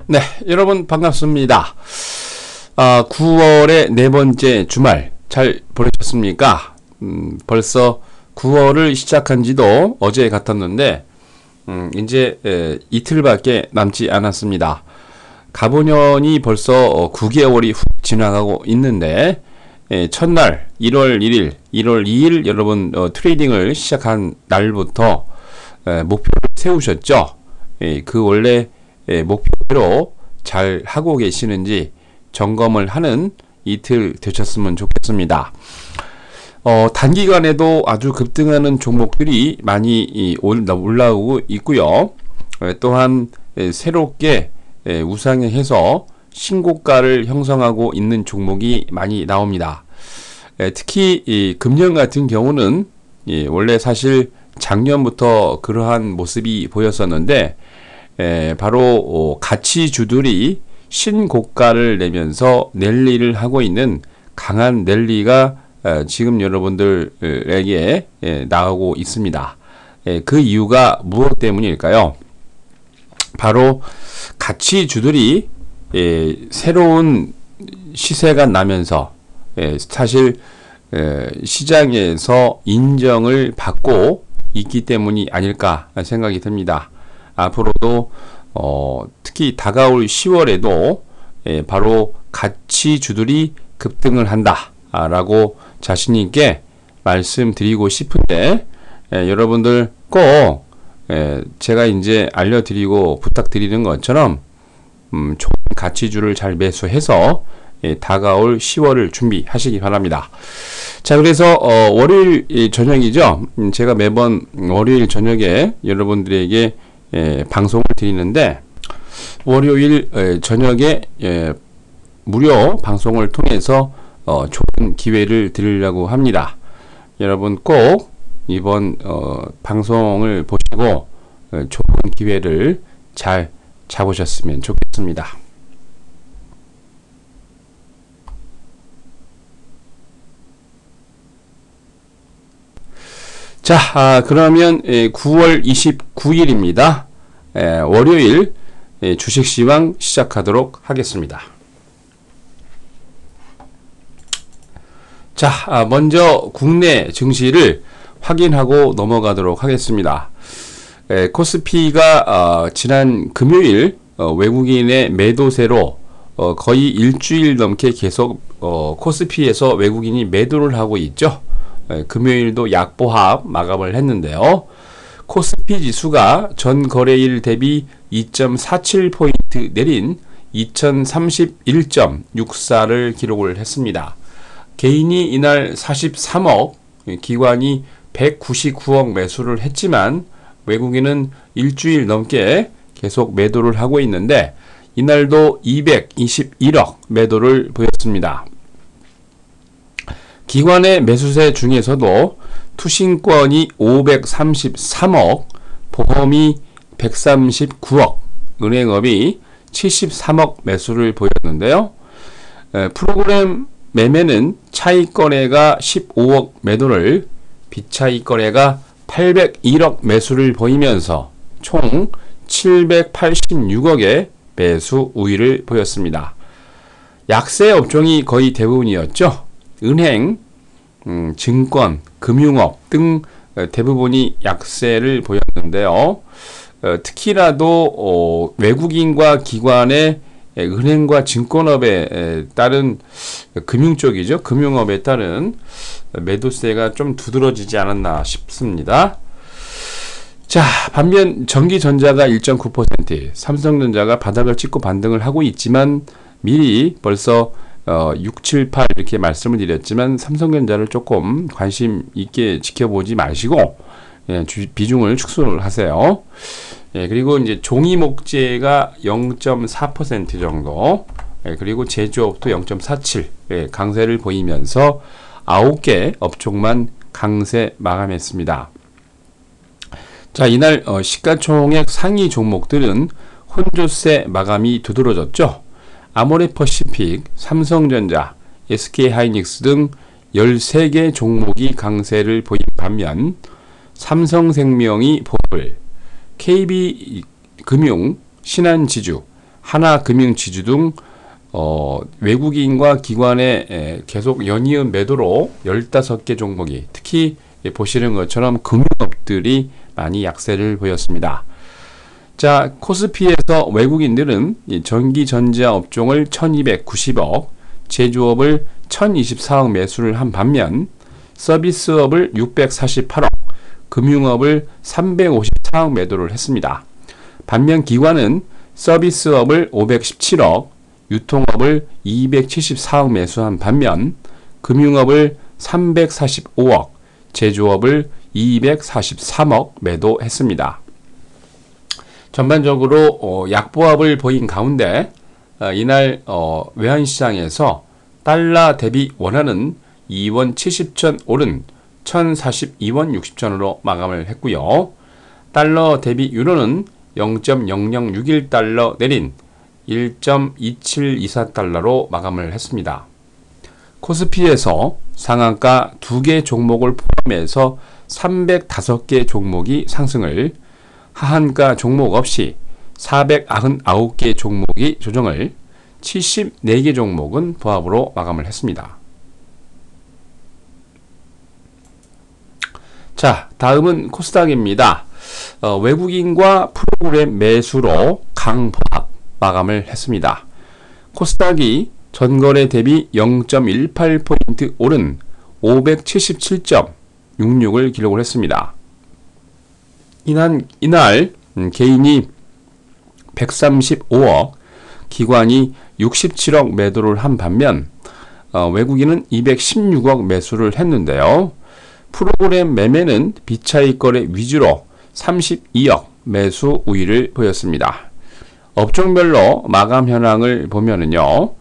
네, 여러분 반갑습니다. 9월의 네 번째 주말 잘 보내셨습니까? 벌써 9월을 시작한 지도 어제 같았는데, 이제 이틀밖에 남지 않았습니다. 가보년이 벌써 9개월이 훅 지나가고 있는데, 첫날 1월 1일, 1월 2일 여러분 트레이딩을 시작한 날부터 목표를 세우셨죠? 그 원래 목표대로 잘 하고 계시는지 점검을 하는 이틀 되셨으면 좋겠습니다. 단기간에도 아주 급등하는 종목들이 많이 올라오고 있고요. 또한 새롭게 우상향해서 신고가를 형성하고 있는 종목이 많이 나옵니다. 특히 이 금년 같은 경우는 원래 사실 작년부터 그러한 모습이 보였었는데, 바로 가치주들이 신고가를 내면서 랠리를 하고 있는 강한 랠리가 지금 여러분들에게 나오고 있습니다. 그 이유가 무엇 때문일까요? 바로 가치주들이 새로운 시세가 나면서 사실 시장에서 인정을 받고 있기 때문이 아닐까 생각이 듭니다. 앞으로도 특히 다가올 10월에도 바로 가치주들이 급등을 한다 라고 자신있게 말씀드리고 싶은데, 여러분들 꼭 제가 이제 알려드리고 부탁드리는 것처럼 좋은 가치주를 잘 매수해서 다가올 10월을 준비하시기 바랍니다. 자, 그래서 월요일 저녁이죠. 제가 매번 월요일 저녁에 여러분들에게 방송을 드리는데, 월요일 저녁에 무료 방송을 통해서 좋은 기회를 드리려고 합니다. 여러분 꼭 이번 방송을 보시고 좋은 기회를 잘 잡으셨으면 좋겠습니다. 자, 그러면 9월 29일입니다. 월요일 주식시황 시작하도록 하겠습니다. 자, 먼저 국내 증시를 확인하고 넘어가도록 하겠습니다. 코스피가 지난 금요일 외국인의 매도세로 거의 일주일 넘게 계속 코스피에서 외국인이 매도를 하고 있죠. 금요일도 약보합 마감을 했는데요. 코스피 지수가 전 거래일 대비 2.47포인트 내린 2031.64를 기록을 했습니다. 개인이 이날 43억, 기관이 199억 매수를 했지만 외국인은 일주일 넘게 계속 매도를 하고 있는데, 이날도 221억 매도를 보였습니다. 기관의 매수세 중에서도 투신권이 533억, 보험이 139억, 은행업이 73억 매수를 보였는데요. 프로그램 매매는 차익거래가 15억 매도를, 비차익거래가 801억 매수를 보이면서 총 786억의 매수 우위를 보였습니다. 약세 업종이 거의 대부분이었죠. 은행, 증권, 금융업 등 대부분이 약세를 보였는데요. 특히라도 외국인과 기관의 은행과 증권업에 따른 금융 쪽이죠. 금융업에 따른 매도세가 좀 두드러지지 않았나 싶습니다. 자, 반면 전기전자가 1.9%, 삼성전자가 바닥을 찍고 반등을 하고 있지만, 미리 벌써 6, 7, 8 이렇게 말씀을 드렸지만 삼성전자를 조금 관심 있게 지켜보지 마시고 비중을 축소를 하세요. 그리고 이제 종이목재가 0.4% 정도, 그리고 제조업도 0.47 강세를 보이면서 9개 업종만 강세 마감했습니다. 자, 이날 시가총액 상위 종목들은 혼조세 마감이 두드러졌죠. 아모레퍼시픽, 삼성전자, SK하이닉스 등 13개 종목이 강세를 보인 반면 삼성생명이 보합을, KB금융, 신한지주, 하나금융지주 등 외국인과 기관의 계속 연이은 매도로 15개 종목이, 특히 보시는 것처럼 금융업들이 많이 약세를 보였습니다. 자, 코스피에서 외국인들은 전기전자 업종을 1290억, 제조업을 1024억 매수를 한 반면 서비스업을 648억, 금융업을 354억 매도를 했습니다. 반면 기관은 서비스업을 517억, 유통업을 274억 매수한 반면 금융업을 345억, 제조업을 243억 매도했습니다. 전반적으로 약보합을 보인 가운데 이날 외환시장에서 달러 대비 원화는 2원 70전 오른 1042원 60전으로 마감을 했고요. 달러 대비 유로는 0.0061달러 내린 1.2724달러로 마감을 했습니다. 코스피에서 상한가 2개 종목을 포함해서 305개 종목이 상승을, 하한가 종목 없이 499개 종목이 조정을, 74개 종목은 보합으로 마감을 했습니다. 자, 다음은 코스닥입니다. 외국인과 프로그램 매수로 강보합 마감을 했습니다. 코스닥이 전거래 대비 0.18포인트 오른 577.66을 기록을 했습니다. 이날 개인이 135억, 기관이 67억 매도를 한 반면 외국인은 216억 매수를 했는데요. 프로그램 매매는 비차익 거래 위주로 32억 매수 우위를 보였습니다. 업종별로 마감 현황을 보면은요,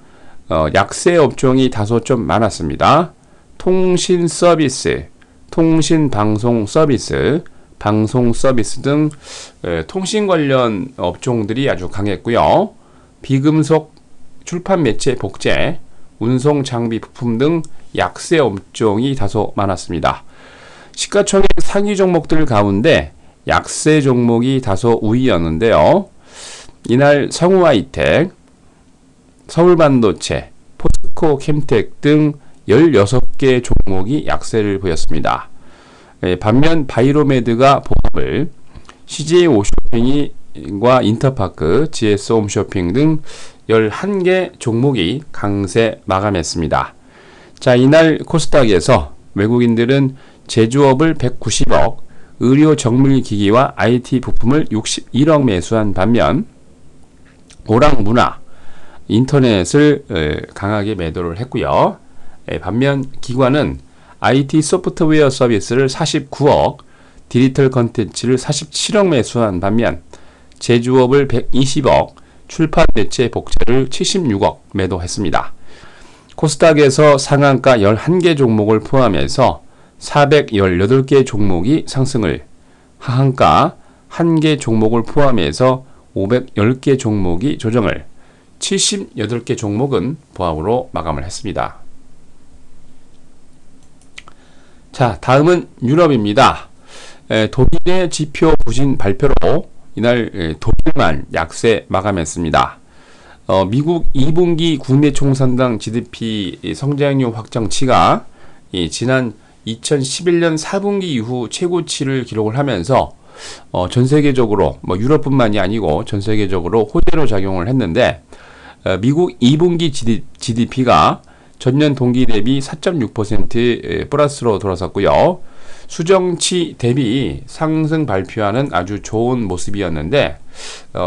약세 업종이 다소 좀 많았습니다. 통신 서비스, 통신 방송 서비스, 방송 서비스 등 통신 관련 업종들이 아주 강했고요. 비금속, 출판 매체 복제, 운송 장비 부품 등 약세 업종이 다소 많았습니다. 시가총액 상위 종목들 가운데 약세 종목이 다소 우위였는데요. 이날 성우하이텍, 서울반도체, 포스코 캠텍 등 16개 종목이 약세를 보였습니다. 반면 바이로메드가 보합을, CJ 오쇼핑과 인터파크, GS 홈쇼핑 등 11개 종목이 강세 마감했습니다. 자, 이날 코스닥에서 외국인들은 제조업을 190억, 의료 정밀기기와 IT 부품을 61억 매수한 반면 오락문화, 인터넷을 강하게 매도를 했고요. 반면 기관은 IT 소프트웨어 서비스를 49억, 디지털 컨텐츠를 47억 매수한 반면 제조업을 120억, 출판 매체 복제를 76억 매도했습니다. 코스닥에서 상한가 11개 종목을 포함해서 418개 종목이 상승을, 하한가 1개 종목을 포함해서 510개 종목이 조정을, 78개 종목은 보합으로 마감을 했습니다. 자, 다음은 유럽입니다. 독일의 지표 부진 발표로 이날 독일만 약세 마감했습니다. 미국 2분기 국내 총산당 GDP 성장률 확정치가 지난 2011년 4분기 이후 최고치를 기록을 하면서 전 세계적으로 유럽뿐만이 아니고 전 세계적으로 호재로 작용을 했는데, 미국 2분기 GDP가 전년 동기 대비 4.6% 플러스로 돌아섰고요. 수정치 대비 상승 발표하는 아주 좋은 모습이었는데,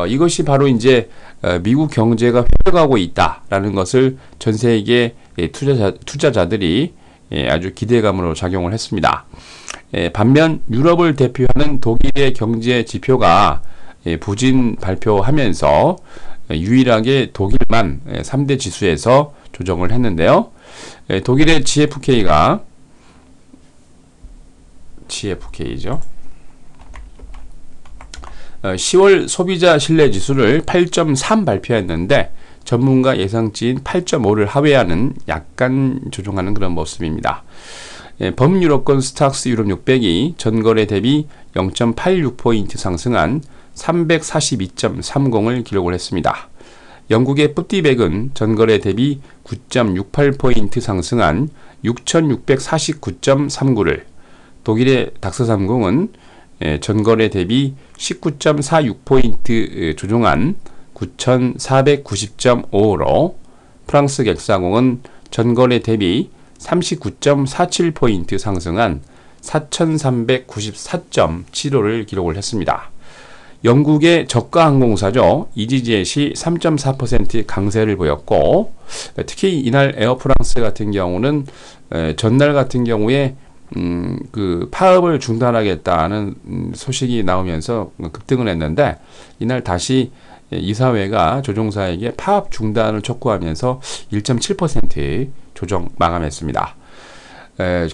이것이 바로 이제 미국 경제가 회복하고 있다라는 것을 전 세계 투자자들이 아주 기대감으로 작용을 했습니다. 반면 유럽을 대표하는 독일의 경제 지표가 부진 발표하면서 유일하게 독일만 3대 지수에서 조정을 했는데요. 독일의 GfK죠. 10월 소비자 신뢰 지수를 8.3 발표했는데 전문가 예상치인 8.5를 하회하는, 약간 조정하는 그런 모습입니다. 범유럽권 스탁스 유럽 600이 전거래 대비 0.86포인트 상승한 342.30을 기록을 했습니다. 영국의 뿌띠백은 전거래 대비 9.68포인트 상승한 6,649.39를, 독일의 닥스30은 전거래 대비 19.46포인트 조정한 9,490.55로, 프랑스 객사공은 전거래 대비 39.47포인트 상승한 4,394.75를 기록을 했습니다. 영국의 저가 항공사죠. 이지젯이 3.4% 강세를 보였고, 특히 이날 에어프랑스 같은 경우는 전날 같은 경우에 그 파업을 중단하겠다는 소식이 나오면서 급등을 했는데, 이날 다시 이사회가 조종사에게 파업 중단을 촉구하면서 1.7% 조정 마감했습니다.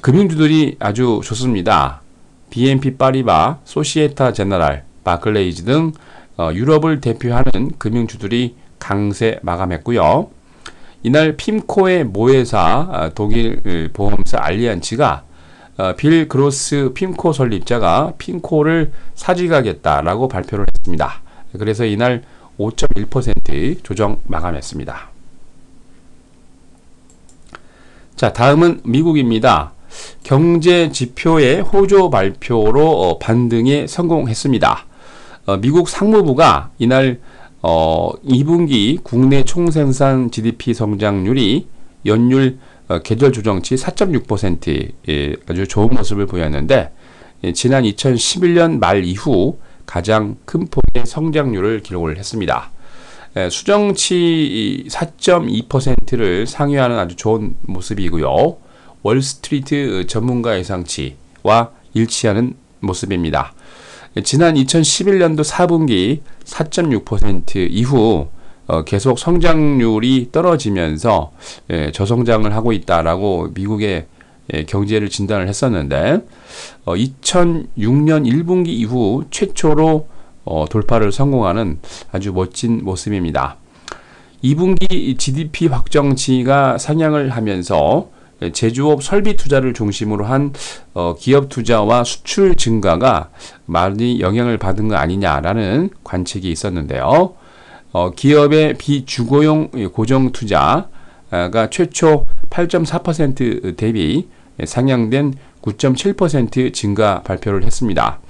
금융주들이 아주 좋습니다. BNP 파리바, 소시에타 제너럴, 바클레이즈 등 유럽을 대표하는 금융주들이 강세 마감했고요. 이날 핌코의 모회사 독일 보험사 알리안츠가 빌 그로스 핌코 설립자가 핌코를 사직하겠다라고 발표를 했습니다. 그래서 이날 5.1% 조정 마감했습니다. 자, 다음은 미국입니다. 경제 지표의 호조 발표로 반등에 성공했습니다. 미국 상무부가 이날 2분기 국내 총생산 GDP 성장률이 연율 계절 조정치 4.6%의 아주 좋은 모습을 보였는데, 지난 2011년 말 이후 가장 큰 폭의 성장률을 기록을 했습니다. 수정치 4.2%를 상회하는 아주 좋은 모습이고요. 월스트리트 전문가 예상치와 일치하는 모습입니다. 지난 2011년도 4분기 4.6% 이후 계속 성장률이 떨어지면서 저성장을 하고 있다라고 미국의 경제를 진단을 했었는데, 2006년 1분기 이후 최초로 돌파를 성공하는 아주 멋진 모습입니다. 2분기 GDP 확정치가 상향을 하면서 제조업 설비 투자를 중심으로 한 기업 투자와 수출 증가가 많이 영향을 받은 거 아니냐라는 관측이 있었는데요. 기업의 비주거용 고정 투자가 최초 8.4% 대비 상향된 9.7% 증가 발표를 했습니다.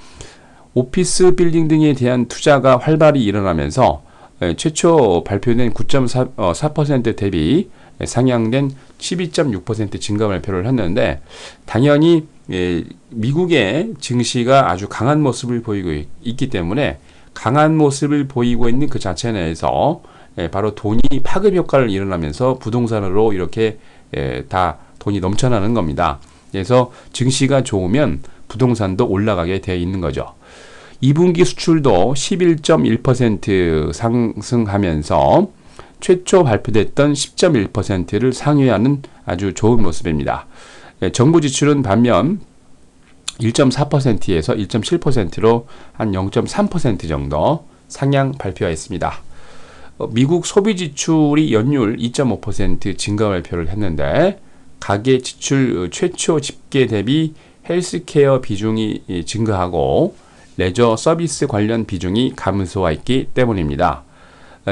오피스 빌딩 등에 대한 투자가 활발히 일어나면서 최초 발표된 9.4% 대비 상향된 12.6% 증가 발표를 했는데, 당연히 미국의 증시가 아주 강한 모습을 보이고 있기 때문에 강한 모습을 보이고 있는 그 자체 내에서 바로 돈이 파급 효과를 일어나면서 부동산으로 이렇게 다 돈이 넘쳐나는 겁니다. 그래서 증시가 좋으면 부동산도 올라가게 되어 있는 거죠. 2분기 수출도 11.1% 상승하면서 최초 발표됐던 10.1%를 상회하는 아주 좋은 모습입니다. 정부 지출은 반면 1.4%에서 1.7%로 한 0.3% 정도 상향 발표했습니다. 미국 소비 지출이 연율 2.5% 증가 발표를 했는데, 가계 지출 최초 집계 대비 헬스케어 비중이 증가하고 레저 서비스 관련 비중이 감소했기 때문입니다.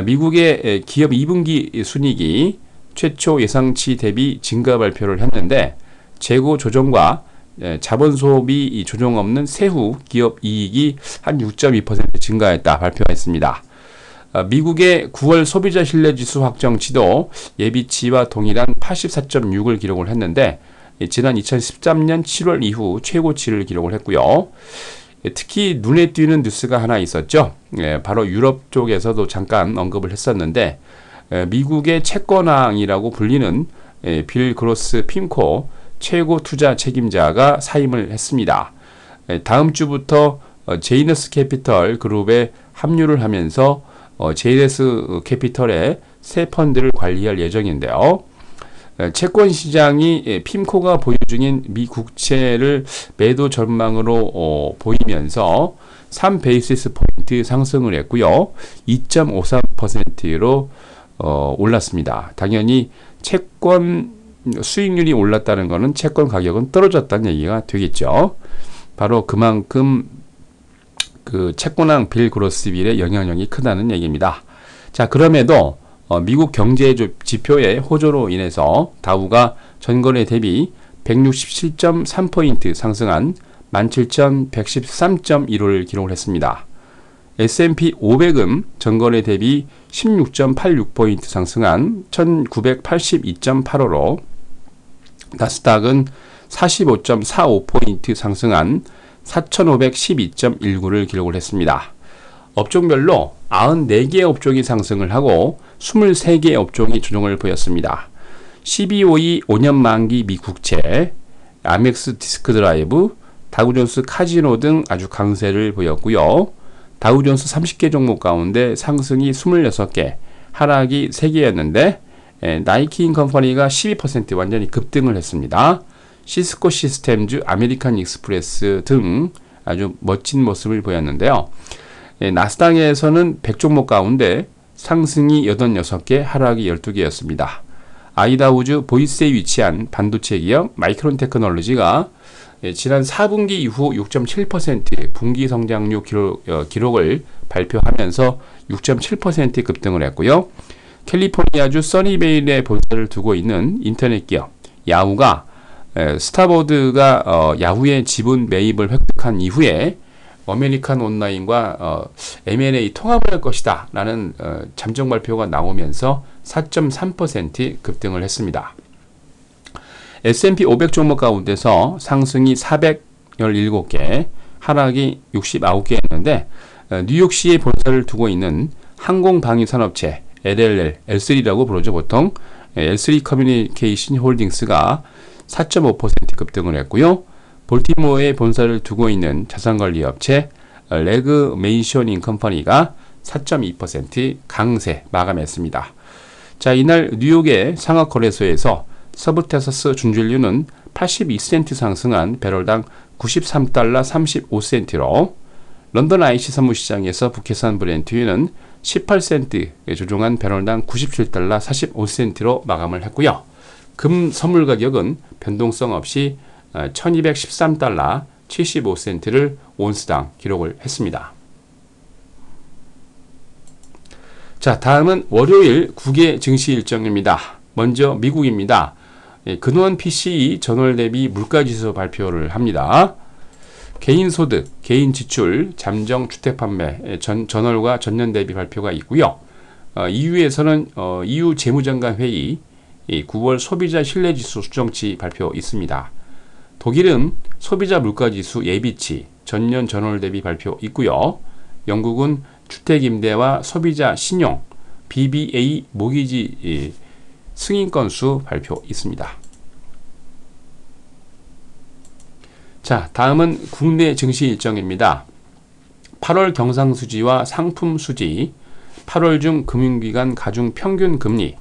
미국의 기업 2분기 순이익이 최초 예상치 대비 증가 발표를 했는데, 재고 조정과 자본 소비 조정 없는 세후 기업 이익이 한 6.2% 증가했다 발표했습니다. 미국의 9월 소비자 신뢰지수 확정치도 예비치와 동일한 84.6을 기록을 했는데, 지난 2013년 7월 이후 최고치를 기록을 했고요. 특히 눈에 띄는 뉴스가 하나 있었죠. 바로 유럽 쪽에서도 잠깐 언급을 했었는데, 미국의 채권왕이라고 불리는 빌 그로스 핌코 최고 투자 책임자가 사임을 했습니다. 다음 주부터 제이너스 캐피털 그룹에 합류를 하면서 제이너스 캐피털의 새 펀드를 관리할 예정인데요. 채권 시장이 핌코가 보유 중인 미 국채를 매도 전망으로 보이면서 3베이시스 포인트 상승을 했고요. 2.53%로 올랐습니다. 당연히 채권 수익률이 올랐다는 것은 채권 가격은 떨어졌다는 얘기가 되겠죠. 바로 그만큼 그 채권왕 빌 그로스빌의 영향력이 크다는 얘기입니다. 자, 그럼에도 미국 경제 지표의 호조로 인해서 다우가 전거래 대비 167.3포인트 상승한 17,113.15를 기록을 했습니다. S&P 500은 전거래 대비 16.86포인트 상승한 1982.85로 나스닥은 45.45포인트 상승한 4512.19를 기록을 했습니다. 업종별로 94개의 업종이 상승을 하고 23개의 업종이 조정을 보였습니다. CBOE 5년 만기 미국채, 아멕스 디스크 드라이브, 다우존스 카지노 등 아주 강세를 보였고요. 다우존스 30개 종목 가운데 상승이 26개, 하락이 3개였는데 나이키 컴퍼니가 12% 완전히 급등을 했습니다. 시스코 시스템즈, 아메리칸 익스프레스 등 아주 멋진 모습을 보였는데요. 나스닥에서는 100종목 가운데 상승이 86개, 하락이 12개였습니다. 아이다우즈 보이스에 위치한 반도체 기업 마이크론 테크놀로지가 지난 4분기 이후 6.7% 분기 성장률 기록을 발표하면서 6.7% 급등을 했고요. 캘리포니아주 써니베일에 본사를 두고 있는 인터넷 기업 야후가 스타보드가 야후의 지분 매입을 획득한 이후에 아메리칸 온라인과 M&A 통합을 할 것이다 라는 잠정 발표가 나오면서 4.3% 급등을 했습니다. S&P 500 종목 가운데서 상승이 417개, 하락이 69개였는데 뉴욕시에 본사를 두고 있는 항공방위산업체 LLL, L3라고 부르죠 보통. L3 커뮤니케이션 홀딩스가 4.5% 급등을 했고요. 볼티모어에 본사를 두고 있는 자산관리 업체 레그 메이셔닝 컴퍼니가 4.2% 강세 마감했습니다. 자, 이날 뉴욕의 상하거래소에서 서브테사스 준전류는 82센트 상승한 배럴당 93달러 35센트로 런던 IC 선물시장에서 북해산 브렌트유는 18센트 조정한 배럴당 97달러 45센트로 마감을 했고요. 금 선물 가격은 변동성 없이 1213달러 75센트를 온스당 기록을 했습니다. 자, 다음은 월요일 9개 증시 일정입니다. 먼저 미국입니다. 근원 PCE 전월 대비 물가지수 발표를 합니다. 개인소득, 개인지출, 잠정 주택판매 전월과 전년 대비 발표가 있고요. EU에서는 EU 재무장관 회의 9월 소비자 신뢰지수 수정치 발표 있습니다. 독일은 소비자 물가지수 예비치 전년 전월 대비 발표 있고요. 영국은 주택임대와 소비자 신용 BBA 모기지 승인 건수 발표 있습니다. 자, 다음은 국내 증시 일정입니다. 8월 경상수지와 상품수지, 8월 중 금융기관 가중 평균 금리,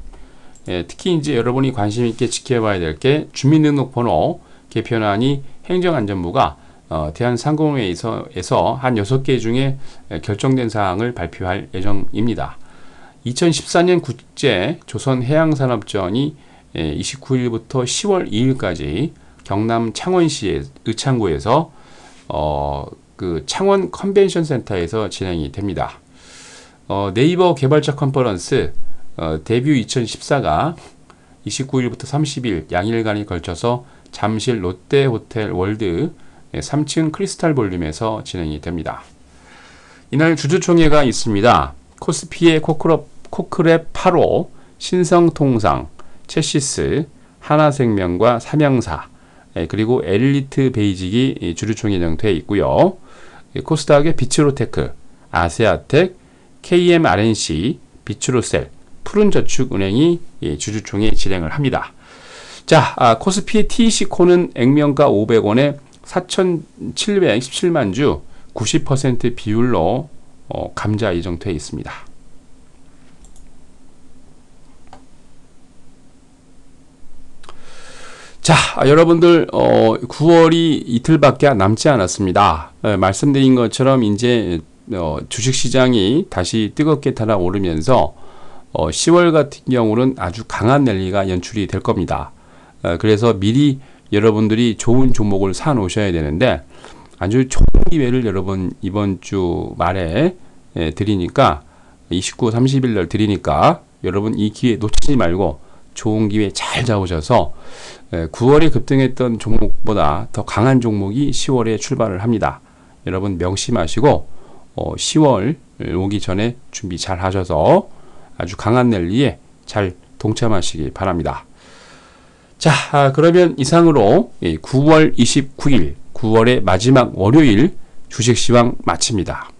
특히 이제 여러분이 관심 있게 지켜봐야 될 게 주민등록번호 개편안이 행정안전부가 대한상공회의에서 한 6개 중에 결정된 사항을 발표할 예정입니다. 2014년 국제 조선해양산업전이 29일부터 10월 2일까지 경남 창원시의 의창구에서 그 창원 컨벤션 센터에서 진행이 됩니다. 네이버 개발자 컨퍼런스 데뷔 2014가 29일부터 30일 양일간에 걸쳐서 잠실 롯데호텔 월드 3층 크리스탈 볼륨에서 진행이 됩니다. 이날 주주총회가 있습니다. 코스피의 코크랩 8호, 신성통상, 체시스, 하나생명과 삼양사, 그리고 엘리트 베이직이 주주총회 예정되어 있고요. 코스닥의 비츠로테크, 아세아텍, KMRNC, 비츠로셀, 푸른저축은행이 주주총회 진행을 합니다. 자, 코스피의 TC코는 액면가 500원에 4,717만 주 90% 비율로 감자 예정되어 있습니다. 자, 여러분들 9월이 이틀밖에 남지 않았습니다. 말씀드린 것처럼 이제 주식시장이 다시 뜨겁게 달아오르면서 10월 같은 경우는 아주 강한 랠리가 연출이 될 겁니다. 그래서 미리 여러분들이 좋은 종목을 사 놓으셔야 되는데 아주 좋은 기회를 여러분 이번 주 말에 드리니까 29, 30일 날 드리니까 여러분 이 기회 놓치지 말고 좋은 기회 잘 잡으셔서 9월에 급등했던 종목보다 더 강한 종목이 10월에 출발을 합니다. 여러분 명심하시고 10월 오기 전에 준비 잘 하셔서 아주 강한 랠리에 잘 동참하시기 바랍니다. 자, 그러면 이상으로 9월 29일 9월의 마지막 월요일 주식시황 마칩니다.